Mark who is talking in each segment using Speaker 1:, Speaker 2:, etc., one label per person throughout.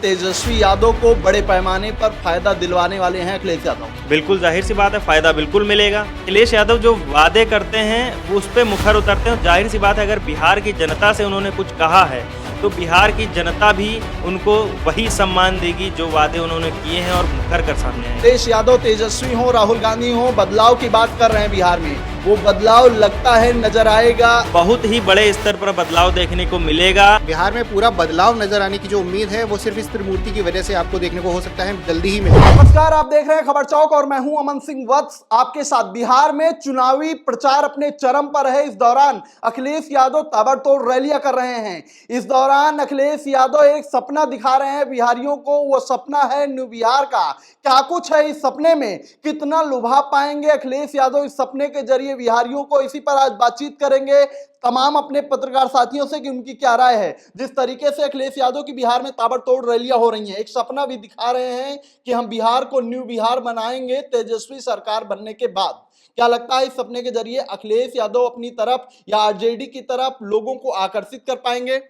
Speaker 1: तेजस्वी यादव को बड़े पैमाने पर फायदा दिलवाने वाले हैं अखिलेश यादव।
Speaker 2: बिल्कुल जाहिर सी बात है, फायदा बिल्कुल मिलेगा। अखिलेश यादव जो वादे करते हैं उस पे मुखर उतरते हैं। जाहिर सी बात है, अगर बिहार की जनता से उन्होंने कुछ कहा है तो बिहार की जनता भी उनको वही सम्मान देगी जो वादे उन्होंने किए हैं और मुखर कर सामने आए।
Speaker 1: अखिलेश यादव तेजस्वी हो, राहुल गांधी हो, बदलाव की बात कर रहे हैं बिहार में, वो बदलाव लगता है नजर आएगा।
Speaker 2: बहुत ही बड़े स्तर पर बदलाव देखने को मिलेगा।
Speaker 3: बिहार में पूरा बदलाव नजर आने की जो उम्मीद है वो सिर्फ इस त्रिमूर्ति की वजह से आपको देखने को हो सकता है, जल्दी ही मिलेगा।
Speaker 1: नमस्कार, आप देख रहे हैं खबर चौक और मैं हूं अमन सिंह वत्स आपके साथ। बिहार में चुनावी प्रचार अपने चरम पर है। इस दौरान अखिलेश यादव ताबड़तोड़ रैलियां कर रहे हैं। इस दौरान अखिलेश यादव एक सपना दिखा रहे हैं बिहारियों को। वो सपना है न्यू बिहार का। क्या कुछ है इस सपने में, कितना लुभा पाएंगे अखिलेश यादव इस सपने के जरिए बिहारियों को, इसी पर आज बातचीत करेंगे तमाम अपने पत्रकार साथियों से कि उनकी क्या राय है। जिस तरीके से अखिलेश यादव की बिहार में ताबड़तोड़ रैलियां हो रही हैं, एक सपना भी दिखा रहे हैं कि हम बिहार को न्यू बिहार बनाएंगे तेजस्वी सरकार बनने के बाद। क्या लगता है इस सपने के जरिए अखिलेश यादव अपनी तरफ या आरजेडी की तरफ लोगों को आकर्षित कर पाएंगे?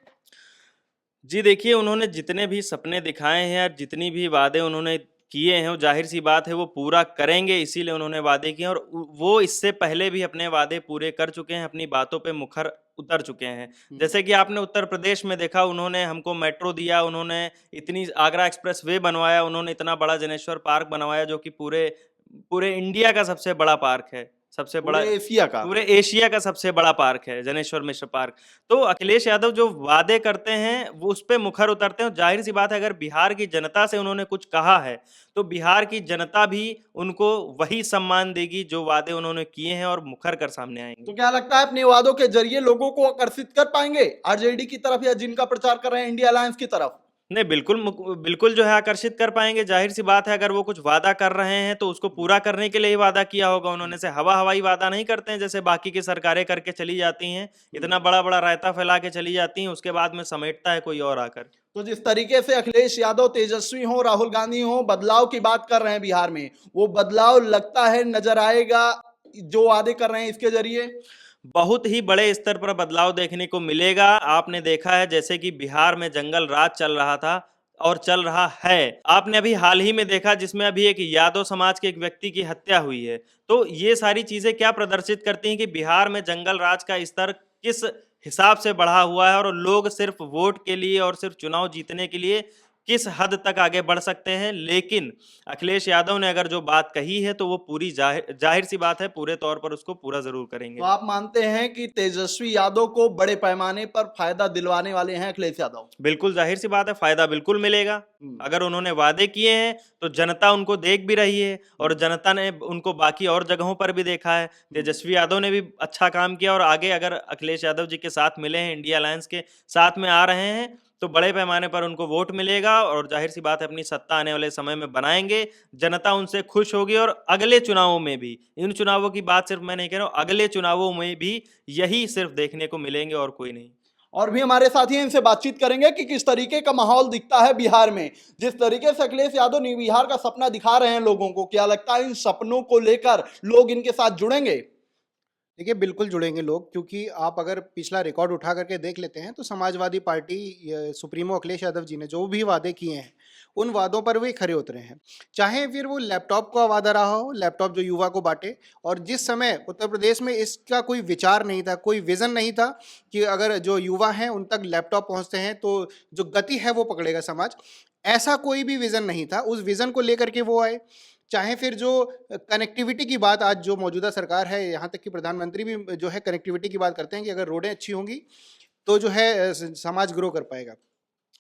Speaker 2: जी देखिए, उन्होंने जितने भी सपने दिखाए हैं और जितनी भी वादे उन्होंने किए हैं, वो जाहिर सी बात है वो पूरा करेंगे, इसीलिए उन्होंने वादे किए। और वो इससे पहले भी अपने वादे पूरे कर चुके हैं, अपनी बातों पे मुखर उतर चुके हैं। जैसे कि आपने उत्तर प्रदेश में देखा, उन्होंने हमको मेट्रो दिया, उन्होंने इतनी आगरा एक्सप्रेस वे बनवाया, उन्होंने इतना बड़ा जनेश्वर पार्क बनवाया जो कि पूरे पूरे इंडिया का सबसे बड़ा पार्क है, सबसे बड़ा पूरे एशिया का सबसे बड़ा पार्क है जनेश्वर मिश्र पार्क। तो अखिलेश यादव जो वादे करते हैं वो उस पे मुखर उतरते हैं। जाहिर सी बात है, अगर बिहार की जनता से उन्होंने कुछ कहा है तो बिहार की जनता भी उनको वही सम्मान देगी जो वादे उन्होंने किए हैं और मुखर कर सामने आएंगे।
Speaker 1: तो क्या लगता है अपने वादों के जरिए लोगों को आकर्षित कर पाएंगे आरजेडी की तरफ या जिनका प्रचार कर रहे हैं इंडिया अलायंस की तरफ?
Speaker 2: नहीं, बिल्कुल जो है आकर्षित कर पाएंगे। जाहिर सी बात है, अगर वो कुछ वादा कर रहे हैं तो उसको पूरा करने के लिए ही वादा किया होगा उन्होंने। से हवाई वादा नहीं करते हैं जैसे बाकी की सरकारें करके चली जाती हैं, इतना बड़ा बड़ा रायता फैला के चली जाती हैं, उसके बाद में समेटता है कोई और आकर।
Speaker 1: तो जिस तरीके से अखिलेश यादव तेजस्वी हो, राहुल गांधी हो, बदलाव की बात कर रहे हैं बिहार में, वो बदलाव लगता है नजर आएगा जो वादे कर रहे हैं इसके जरिए?
Speaker 2: बहुत ही बड़े स्तर पर बदलाव देखने को मिलेगा। आपने देखा है जैसे कि बिहार में जंगल राज चल रहा था और चल रहा है। आपने अभी हाल ही में देखा जिसमें अभी एक यादव समाज के एक व्यक्ति की हत्या हुई है। तो ये सारी चीजें क्या प्रदर्शित करती हैं कि बिहार में जंगल राज का स्तर किस हिसाब से बढ़ा हुआ है और लोग सिर्फ वोट के लिए और सिर्फ चुनाव जीतने के लिए किस हद तक आगे बढ़ सकते हैं। लेकिन अखिलेश यादव ने अगर जो बात कही है तो वो पूरी जाहिर सी बात है, पूरे तौर पर उसको पूरा जरूर करेंगे।
Speaker 1: तो आप मानते हैं कि तेजस्वी यादव को बड़े पैमाने पर फायदा दिलवाने वाले हैं अखिलेश यादव?
Speaker 2: बिल्कुल जाहिर सी बात है, फायदा बिल्कुल मिलेगा। अगर उन्होंने वादे किए हैं तो जनता उनको देख भी रही है और जनता ने उनको बाकी और जगहों पर भी देखा है। तेजस्वी यादव ने भी अच्छा काम किया और आगे अगर अखिलेश यादव जी के साथ मिले हैं, इंडिया अलायंस के साथ में आ रहे हैं, तो बड़े पैमाने पर उनको वोट मिलेगा और जाहिर सी बात है अपनी सत्ता आने वाले समय में बनाएंगे। जनता उनसे खुश होगी और अगले चुनावों में भी, इन चुनावों की बात सिर्फ मैं नहीं कह रहा हूँ, अगले चुनावों में भी यही सिर्फ देखने को मिलेंगे और कोई नहीं।
Speaker 1: और भी हमारे साथी हैं, इनसे बातचीत करेंगे कि किस तरीके का माहौल दिखता है बिहार में। जिस तरीके से अखिलेश यादव न्यू बिहार का सपना दिखा रहे हैं लोगों को, क्या लगता है इन सपनों को लेकर लोग इनके साथ जुड़ेंगे?
Speaker 3: देखिए, बिल्कुल जुड़ेंगे लोग, क्योंकि आप अगर पिछला रिकॉर्ड उठा करके देख लेते हैं तो समाजवादी पार्टी सुप्रीमो अखिलेश यादव जी ने जो भी वादे किए हैं उन वादों पर वे खरे उतरे हैं। चाहे फिर वो लैपटॉप का वादा रहा हो, लैपटॉप जो युवा को बांटे, और जिस समय उत्तर प्रदेश में इसका कोई विचार नहीं था, कोई विज़न नहीं था कि अगर जो युवा हैं उन तक लैपटॉप पहुंचते हैं तो जो गति है वो पकड़ेगा समाज, ऐसा कोई भी विज़न नहीं था। उस विज़न को लेकर के वो आए। चाहे फिर जो कनेक्टिविटी की बात, आज जो मौजूदा सरकार है, यहाँ तक कि प्रधानमंत्री भी जो है कनेक्टिविटी की बात करते हैं कि अगर रोडें अच्छी होंगी तो जो है समाज ग्रो कर पाएगा।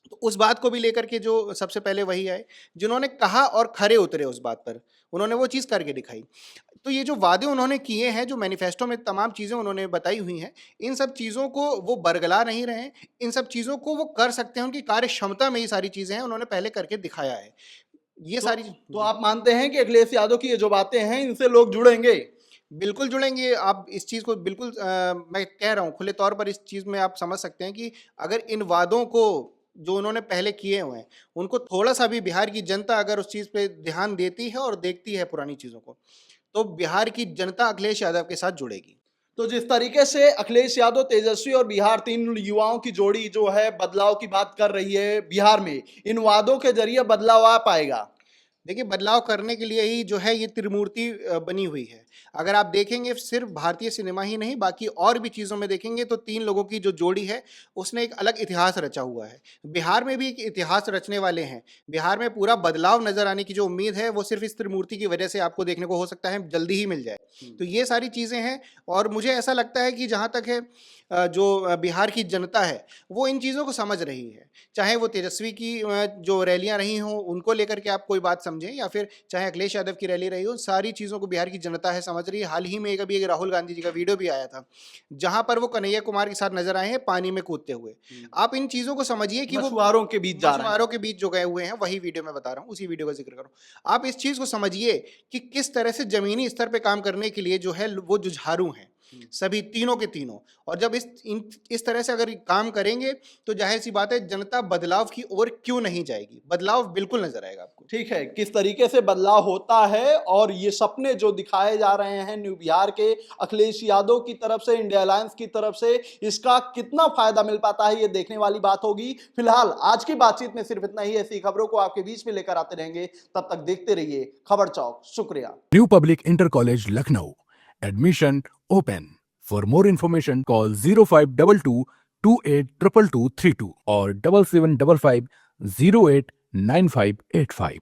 Speaker 3: तो उस बात को भी लेकर के जो सबसे पहले वही आए जिन्होंने कहा और खरे उतरे उस बात पर, उन्होंने वो चीज़ करके दिखाई। तो ये जो वादे उन्होंने किए हैं, जो मैनिफेस्टो में तमाम चीज़ें उन्होंने बताई हुई हैं, इन सब चीज़ों को वो बरगला नहीं रहे हैं, इन सब चीज़ों को वो कर सकते हैं। उनकी कार्य क्षमता में ये सारी चीज़ें हैं, उन्होंने पहले करके दिखाया है ये सारी।
Speaker 1: तो आप मानते हैं कि अखिलेश यादव की ये जो बातें हैं इनसे लोग जुड़ेंगे?
Speaker 3: बिल्कुल जुड़ेंगे। आप इस चीज़ को बिल्कुल मैं कह रहा हूँ खुले तौर पर, इस चीज़ में आप समझ सकते हैं कि अगर इन वादों को जो उन्होंने पहले किए हुए हैं उनको थोड़ा सा भी बिहार की जनता अगर उस चीज़ पे ध्यान देती है और देखती है पुरानी चीज़ों को, तो बिहार की जनता अखिलेश यादव के साथ जुड़ेगी।
Speaker 1: तो जिस तरीके से अखिलेश यादव, तेजस्वी और बिहार, तीन युवाओं की जोड़ी जो है बदलाव की बात कर रही है बिहार में, इन वादों के जरिए बदलाव आ पाएगा?
Speaker 3: देखिए, बदलाव करने के लिए ही जो है ये त्रिमूर्ति बनी हुई है। अगर आप देखेंगे सिर्फ भारतीय सिनेमा ही नहीं, बाकी और भी चीज़ों में देखेंगे तो तीन लोगों की जो जोड़ी है उसने एक अलग इतिहास रचा हुआ है। बिहार में भी एक इतिहास रचने वाले हैं। बिहार में पूरा बदलाव नज़र आने की जो उम्मीद है वो सिर्फ इस त्रिमूर्ति की वजह से आपको देखने को हो सकता है जल्दी ही मिल जाए। तो ये सारी चीज़ें हैं और मुझे ऐसा लगता है कि जहाँ तक है जो बिहार की जनता है वो इन चीज़ों को समझ रही है। चाहे वो तेजस्वी की जो रैलियां रही हों उनको लेकर के आप कोई बात समझें, या फिर चाहे अखिलेश यादव की रैली रही हो, सारी चीज़ों को बिहार की जनता है समझ रही है। हाल ही में एक राहुल गांधी जी का वीडियो भी आया था जहां पर वो कन्हैया कुमार के साथ नजर आए हैं पानी में कूदते हुए। आप इन चीज़ों को समझिए कि वो
Speaker 1: मछुआरों के बीच जा रहे हैं।
Speaker 3: मछुआरों के बीच जो गए हुए हैं, वही वीडियो में बता रहा हूँ, उसी वीडियो का जिक्र करूँ। आप इस चीज़ को समझिए कि किस तरह से जमीनी स्तर पे काम करने के लिए जो है वो जुझारू हैं सभी तीनों के तीनों। और जब इस तरह से अगर काम करेंगे तो जाहिर सी बात है जनता बदलाव की ओर क्यों नहीं जाएगी, बदलाव बिल्कुल नजर आएगा आपको।
Speaker 1: ठीक है, किस तरीके से बदलाव होता है और ये सपने जो दिखाए जा रहे हैं न्यू बिहार के अखिलेश यादव की तरफ से, इंडिया अलायंस की तरफ से, इसका कितना फायदा मिल पाता है ये देखने वाली बात होगी। फिलहाल आज की बातचीत में सिर्फ इतना ही। ऐसी खबरों को आपके बीच में लेकर आते रहेंगे, तब तक देखते रहिए खबर चौक। शुक्रिया।
Speaker 4: New public inter college Lucknow, admission open. For more information call 0522 282232 or 7755 089585.